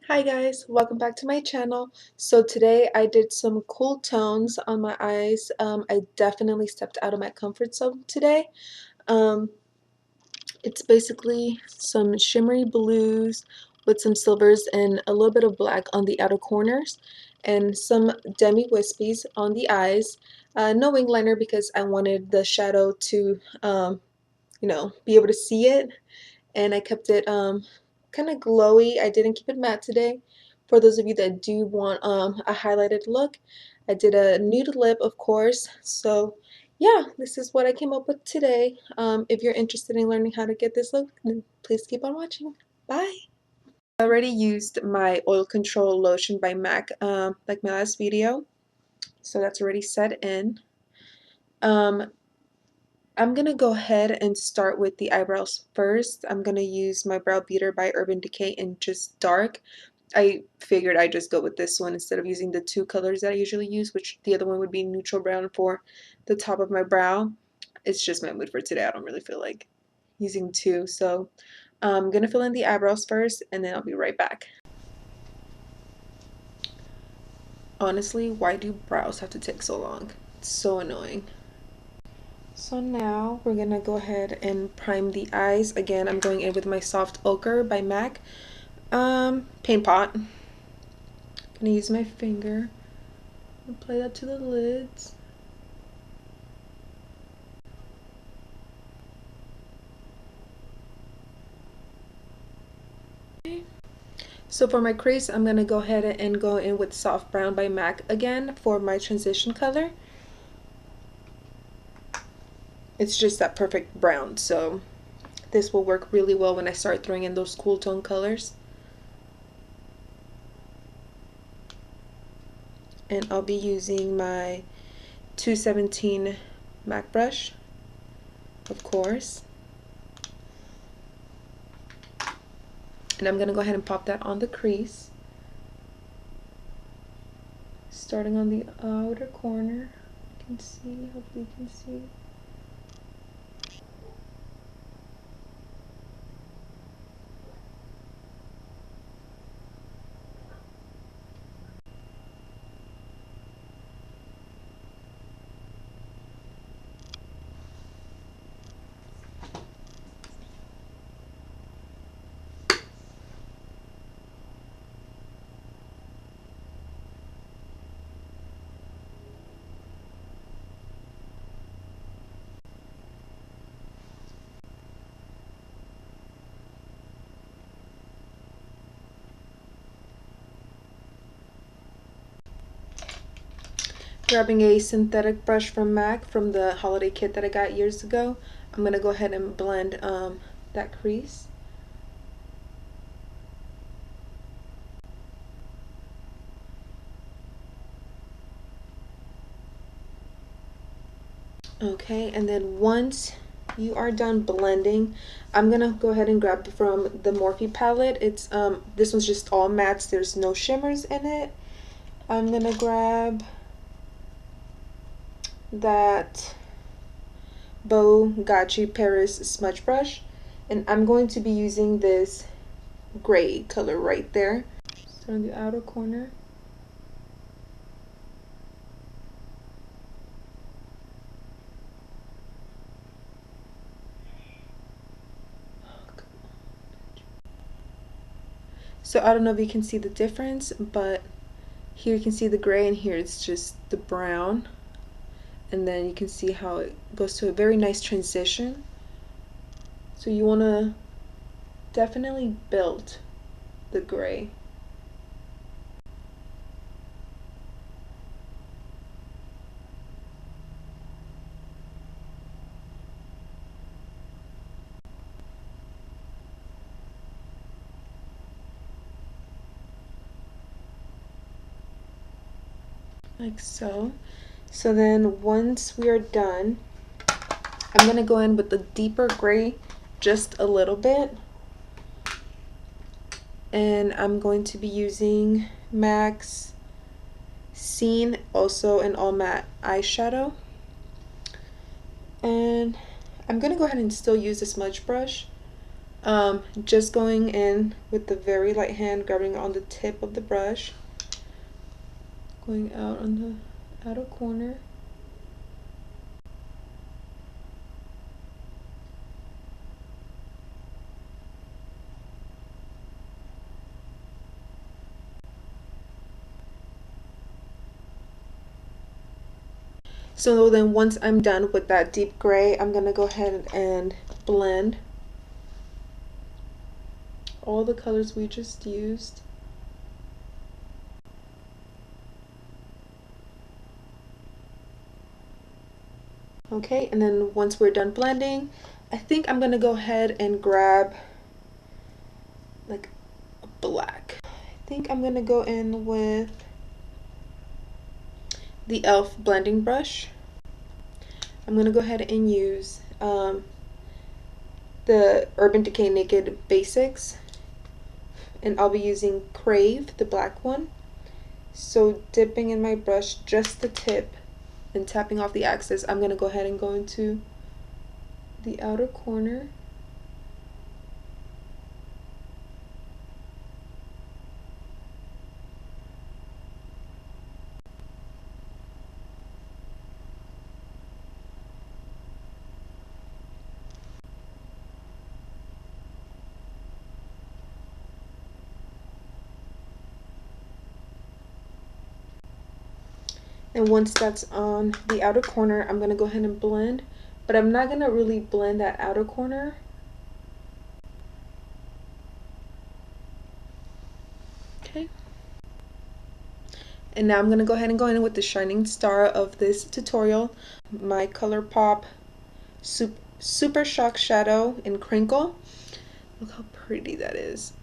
Hi guys, welcome back to my channel. So today I did some cool tones on my eyes. I definitely stepped out of my comfort zone today. Um, it's basically some shimmery blues with some silvers and a little bit of black on the outer corners and some demi wispies on the eyes. No wing liner because I wanted the shadow to, be able to see it, and I kept it kind of glowy. I didn't keep it matte today. For those of you that do want a highlighted look, I did a nude lip, of course. So yeah, this is what I came up with today. If you're interested in learning how to get this look, then please keep on watching. Bye. I already used my oil control lotion by MAC, like my last video, so that's already set in. I'm gonna go ahead and start with the eyebrows first. I'm gonna use my brow beater by Urban Decay in just dark. I figured I'd just go with this one instead of using the two colors that I usually use, which the other one would be neutral brown for the top of my brow. It's just my mood for today. I don't really feel like using two, so I'm gonna fill in the eyebrows first and then I'll be right back. Honestly, why do brows have to take so long? It's so annoying. So now we're gonna go ahead and prime the eyes. Again, I'm going in with my Soft Ochre by MAC paint pot. Gonna use my finger, apply that to the lids. So for my crease, I'm gonna go ahead and go in with Soft Brown by MAC again for my transition color. It's just that perfect brown, so this will work really well when I start throwing in those cool tone colors. And I'll be using my 217 MAC brush, of course. And I'm going to go ahead and pop that on the crease, starting on the outer corner. You can see, hopefully you can see. Grabbing a synthetic brush from MAC from the holiday kit that I got years ago, I'm going to go ahead and blend that crease. Okay, and then once you are done blending, I'm gonna go ahead and grab from the Morphe palette. It's this one's just all mattes, there's no shimmers in it. I'm gonna grab that Gachi Paris smudge brush, and I'm going to be using this gray color right there. So on the outer corner. So I don't know if you can see the difference, but here you can see the gray and here it's just the brown. And then you can see how it goes to a very nice transition. So you want to definitely build the gray. Like so. So then once we are done, I'm going to go in with the deeper gray just a little bit. And I'm going to be using MAC's Scene, also an all matte eyeshadow. And I'm going to go ahead and still use the smudge brush. Just going in with the very light hand, grabbing on the tip of the brush, going out on the outer corner. So then once I'm done with that deep gray, I'm gonna go ahead and blend all the colors we just used. Okay, and then once we're done blending, I think I'm gonna go ahead and grab like a black. I think I'm gonna go in with the e.l.f. blending brush. I'm going to go ahead and use the Urban Decay Naked Basics, and I'll be using Crave, the black one. So dipping in my brush just the tip and tapping off the axis, I'm going to go ahead and go into the outer corner. And once that's on the outer corner, I'm going to go ahead and blend, but I'm not going to really blend that outer corner. Okay. And now I'm going to go ahead and go in with the shining star of this tutorial, my Colourpop Super Shock Shadow in Krinkle. Look how pretty that is.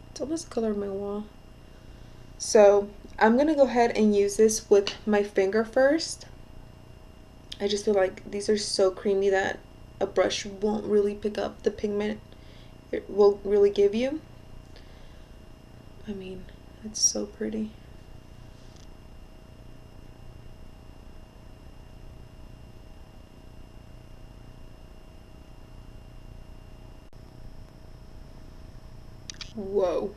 It's almost the color of my wall. So I'm going to go ahead and use this with my finger first. I just feel like these are so creamy that a brush won't really pick up the pigment it will really give you. I mean, it's so pretty. Whoa.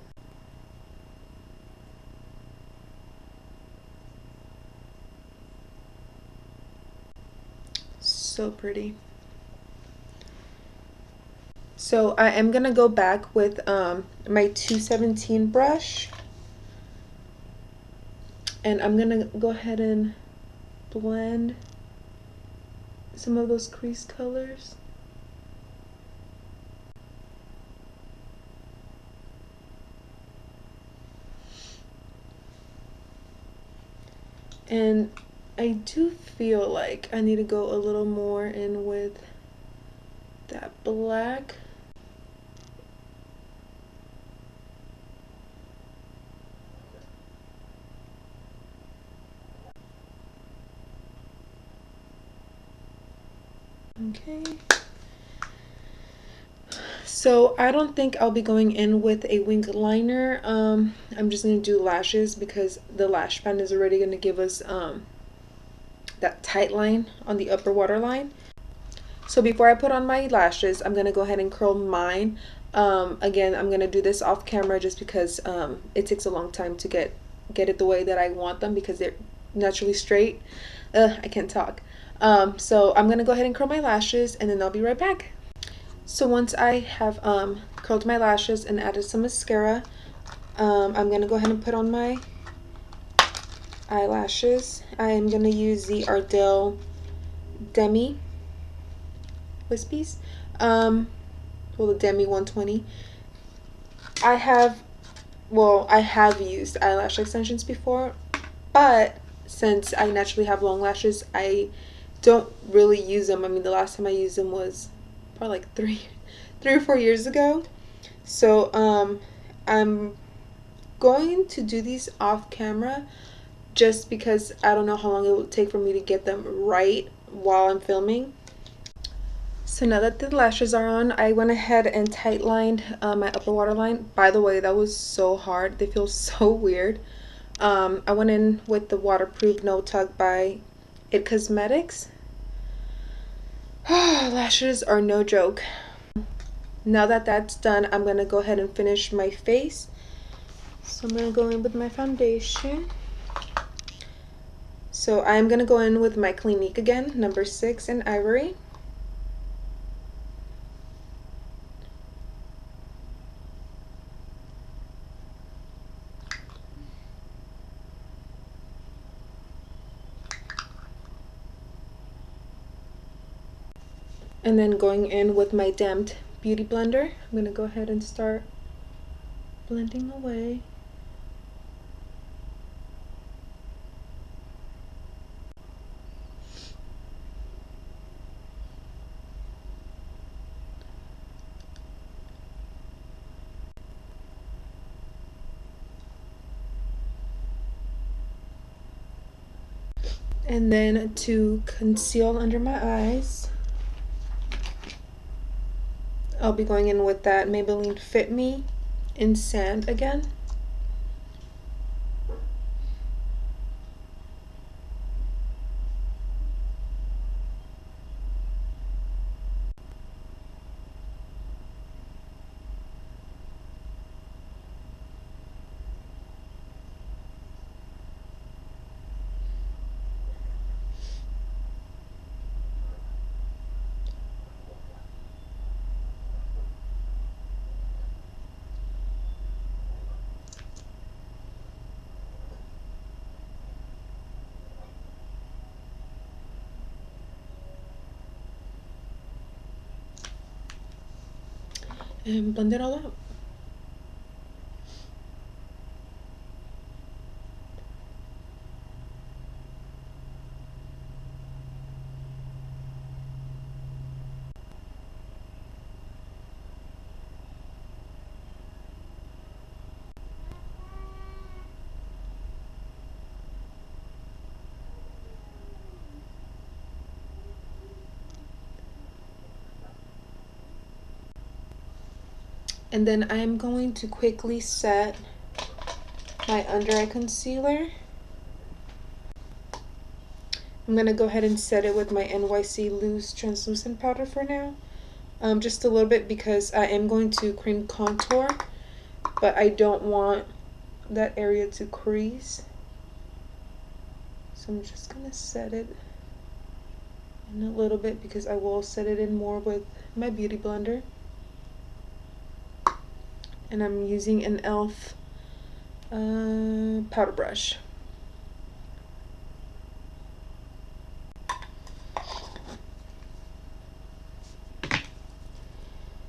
So pretty. So I am gonna go back with my 217 brush, and I'm gonna go ahead and blend some of those crease colors. And I do feel like I need to go a little more in with that black. Okay. So I don't think I'll be going in with a wing liner. I'm just going to do lashes because the lash pen is already going to give us that tight line on the upper waterline. So before I put on my lashes, I'm going to go ahead and curl mine. Again, I'm going to do this off camera just because it takes a long time to get it the way that I want them because they're naturally straight. I can't talk. So I'm going to go ahead and curl my lashes and then I'll be right back. So once I have curled my lashes and added some mascara, I'm going to go ahead and put on my eyelashes. I am going to use the Ardell Demi Wispies. Well, the Demi 120. I have used eyelash extensions before, but since I naturally have long lashes, I don't really use them. I mean, the last time I used them was probably like three or 4 years ago. So I'm going to do these off camera just because I don't know how long it will take for me to get them right while I'm filming. So now that the lashes are on, I went ahead and tight lined my upper waterline. By the way, that was so hard. They feel so weird. I went in with the waterproof No Tug by It Cosmetics. Lashes are no joke. Now that that's done, I'm going to go ahead and finish my face. So I'm going to go in with my foundation. So I'm going to go in with my Clinique again, number 6 in Ivory. And then going in with my damped beauty blender, I'm going to go ahead and start blending away. And then to conceal under my eyes, I'll be going in with that Maybelline Fit Me in Sand again. And blend it all out. And then I am going to quickly set my under eye concealer. I'm going to go ahead and set it with my NYX Loose Translucent Powder for now. Just a little bit because I am going to cream contour, but I don't want that area to crease. So I'm just going to set it in a little bit because I will set it in more with my beauty blender. And I'm using an e.l.f. Powder brush.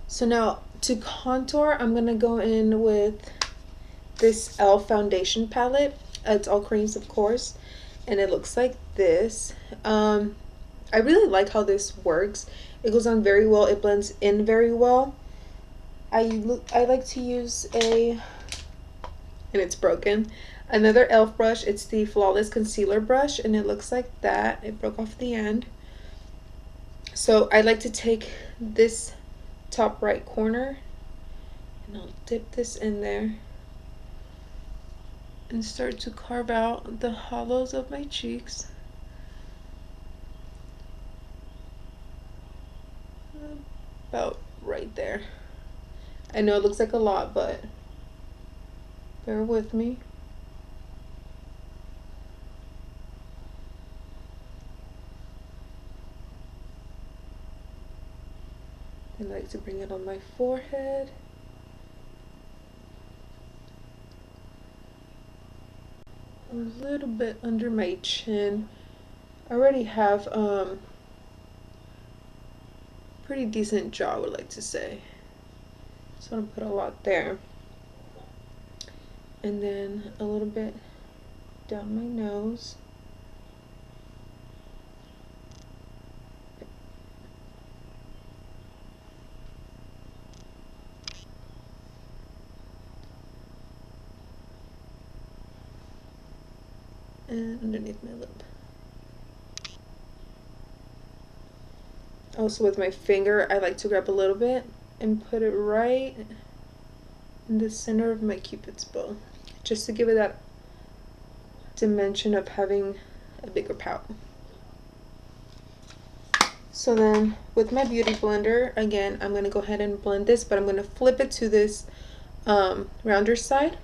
So now to contour, I'm gonna go in with this e.l.f. foundation palette. It's all creams, of course, and it looks like this. I really like how this works. It goes on very well. It blends in very well. I like to use and it's broken, another e.l.f. brush. It's the Flawless Concealer brush, and it looks like that. It broke off the end. So I like to take this top right corner and I'll dip this in there and start to carve out the hollows of my cheeks. About right there. I know it looks like a lot, but bear with me. I like to bring it on my forehead. A little bit under my chin. I already have pretty decent jaw, I would like to say. So I'm gonna put a lot there. And then a little bit down my nose. And underneath my lip. Also with my finger, I like to grab a little bit and put it right in the center of my Cupid's bow, just to give it that dimension of having a bigger pout. So then with my beauty blender, again, I'm going to go ahead and blend this, but I'm going to flip it to this rounder side.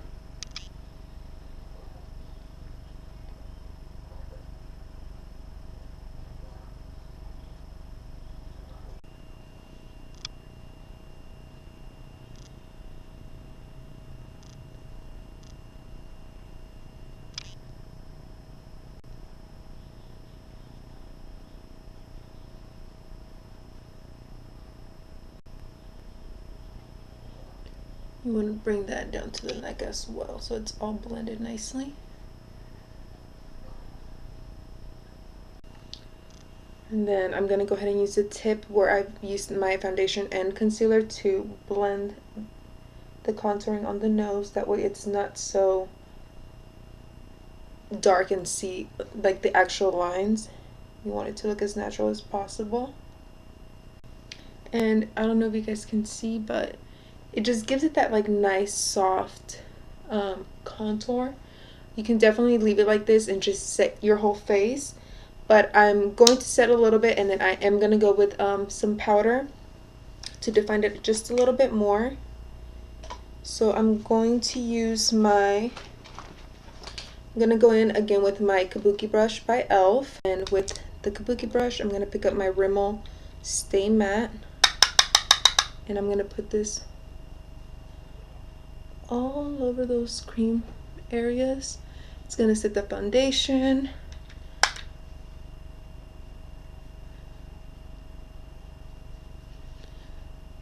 I'm going to bring that down to the neck as well, so it's all blended nicely. And then I'm going to go ahead and use the tip where I've used my foundation and concealer to blend the contouring on the nose. That way it's not so dark and see like the actual lines. You want it to look as natural as possible. And I don't know if you guys can see, but it just gives it that like nice soft contour. You can definitely leave it like this and just set your whole face, but I'm going to set a little bit, and then I am going to go with some powder to define it just a little bit more. So I'm going to use I'm going to go in again with my Kabuki brush by e.l.f. And with the Kabuki brush, I'm going to pick up my Rimmel Stay Matte, and I'm going to put this all over those cream areas. It's going to set the foundation.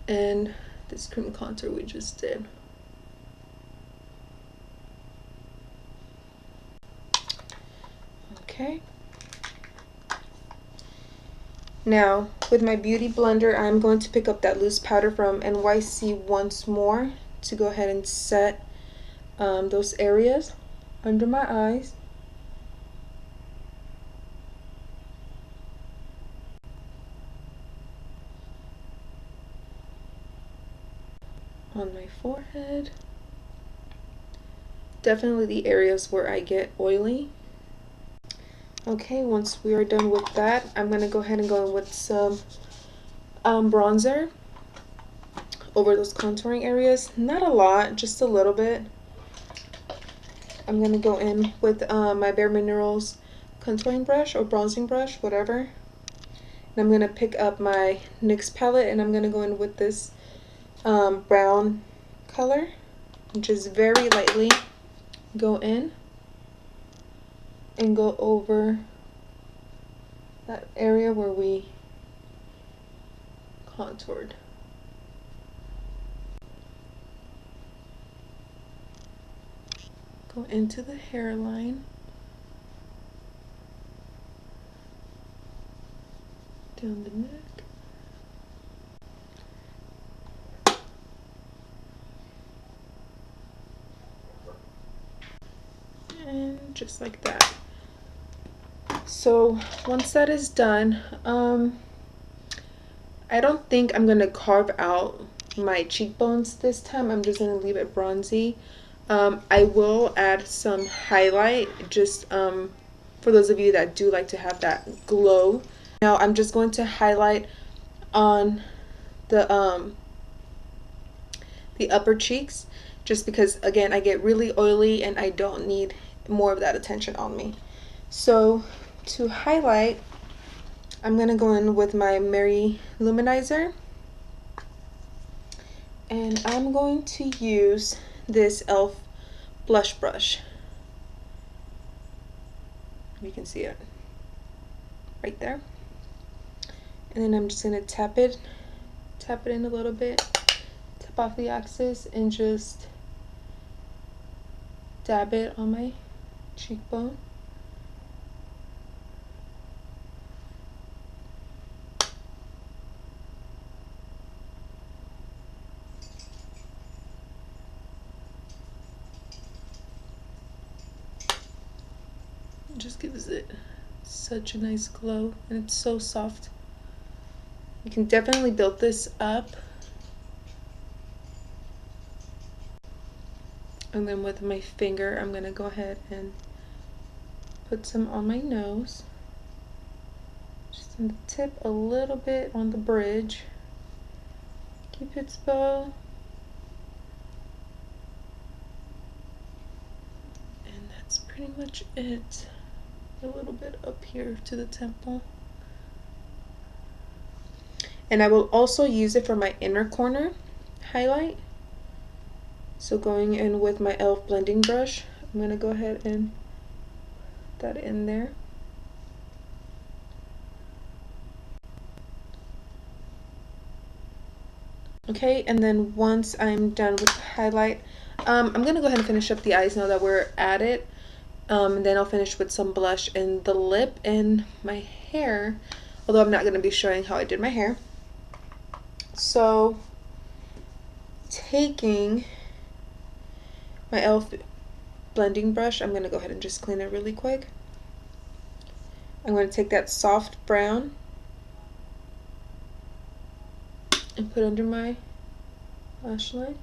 And this cream contour we just did. Okay. Now, with my beauty blender, I'm going to pick up that loose powder from NYX once more to go ahead and set those areas under my eyes. On my forehead. Definitely the areas where I get oily. Okay, once we are done with that, I'm going to go ahead and go in with some bronzer over those contouring areas. Not a lot, just a little bit. I'm going to go in with my Bare Minerals contouring brush or bronzing brush, whatever. And I'm going to pick up my NYX palette, and I'm going to go in with this brown color, just very lightly go in and go over that area where we contoured. Go into the hairline, down the neck, and just like that. So once that is done, I don't think I'm gonna carve out my cheekbones this time. I'm just gonna leave it bronzy. I will add some highlight just for those of you that do like to have that glow. Now I'm just going to highlight on the upper cheeks, just because again I get really oily and I don't need more of that attention on me. So to highlight, I'm gonna go in with my Mary Luminizer, and I'm going to use this e.l.f. blush brush. You can see it right there. And then I'm just gonna tap it in a little bit, tap off the axis, and just dab it on my cheekbone. It just gives it such a nice glow, and it's so soft. You can definitely build this up. And then with my finger, I'm going to go ahead and put some on my nose. Just on the tip, a little bit on the bridge, Cupid's bow, and that's pretty much it. A little bit up here to the temple. And I will also use it for my inner corner highlight. So going in with my e.l.f. blending brush, I'm going to go ahead and put that in there. Okay, and then once I'm done with the highlight, I'm going to go ahead and finish up the eyes now that we're at it. And then I'll finish with some blush in the lip and my hair, although I'm not going to be showing how I did my hair. So taking my e.l.f. blending brush, I'm going to go ahead and just clean it really quick. I'm going to take that soft brown and put under my lash line.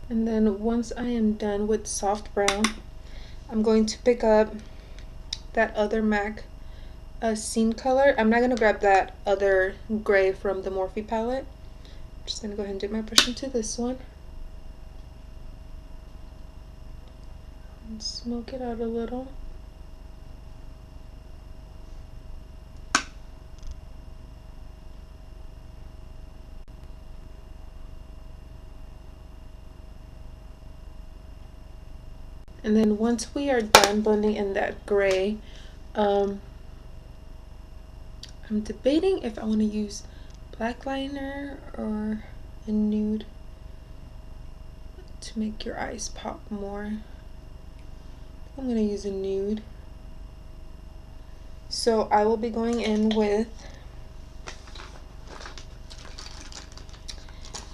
And then once I am done with soft brown, I'm going to pick up that other MAC scene color. I'm not going to grab that other gray from the Morphe palette. I'm just going to go ahead and dip my brush into this one. And smoke it out a little. And then once we are done blending in that gray, I'm debating if I want to use black liner or a nude to make your eyes pop more. I'm going to use a nude. So I will be going in with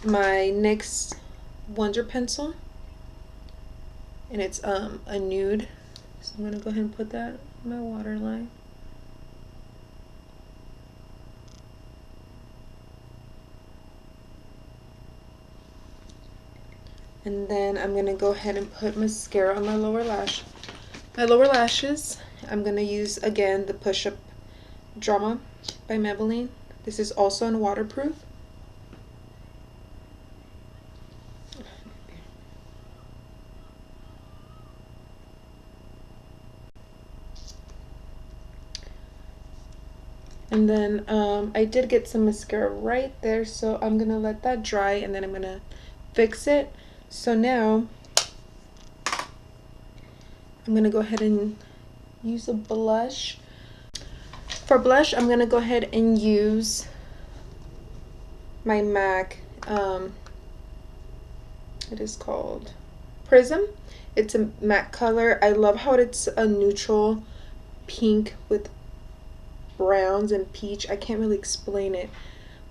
my NYX Wonder Pencil. And it's a nude, so I'm gonna go ahead and put that in my waterline. And then I'm gonna go ahead and put mascara on my lower lash. My lower lashes, I'm gonna use again the Push Up Drama by Maybelline. This is also in waterproof. And then I did get some mascara right there, so I'm gonna let that dry and then I'm gonna fix it. So now I'm gonna go ahead and use a blush. For blush, I'm gonna go ahead and use my MAC. It is called Prism. It's a matte color. I love how it's a neutral pink with browns and peach. I can't really explain it,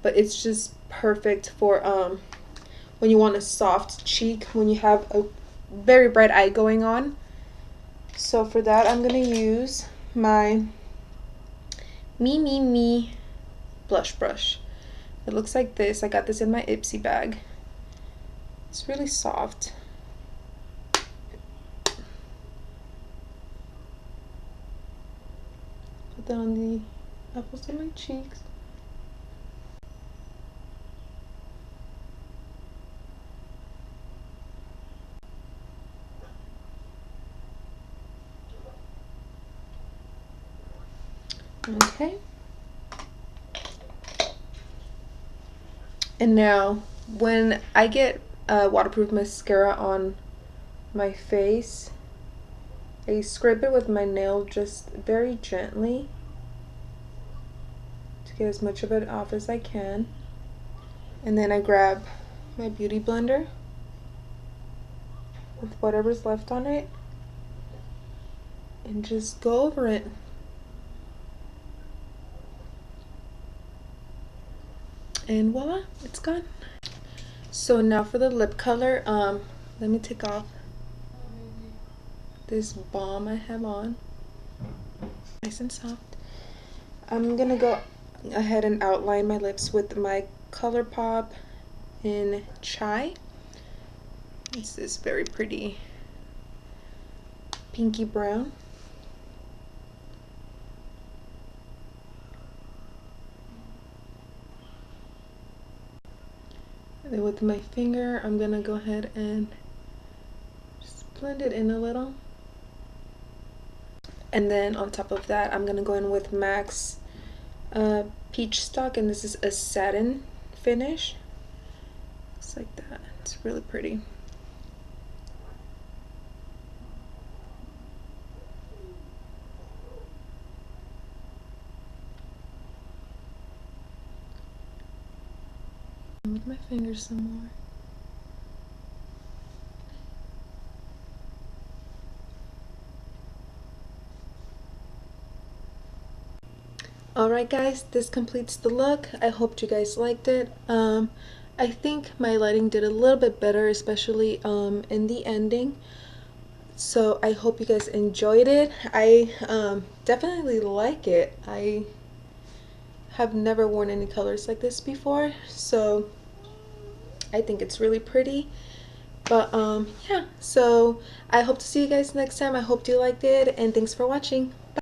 but it's just perfect for when you want a soft cheek, when you have a very bright eye going on. So for that, I'm gonna use my MeMeMe Blush Brush. It looks like this. I got this in my Ipsy bag. It's really soft. Put that on the apples of my cheeks. Okay. And now when I get waterproof mascara on my face, I scrape it with my nail just very gently to get as much of it off as I can. And then I grab my beauty blender with whatever's left on it and just go over it. And voila, it's gone. So now for the lip color, let me take off this balm I have on. Nice and soft. I'm gonna go ahead and outline my lips with my Colourpop in Chai. It's this very pretty pinky brown. And then with my finger, I'm gonna go ahead and just blend it in a little. And then on top of that, I'm gonna go in with MAC's Peach Stock, and this is a satin finish. Looks like that. It's really pretty. With my fingers some more. Alright guys, this completes the look. I hope you guys liked it. I think my lighting did a little bit better, especially in the ending. So I hope you guys enjoyed it. I definitely like it. I have never worn any colors like this before, so I think it's really pretty. But yeah, so I hope to see you guys next time. I hope you liked it, and thanks for watching. Bye.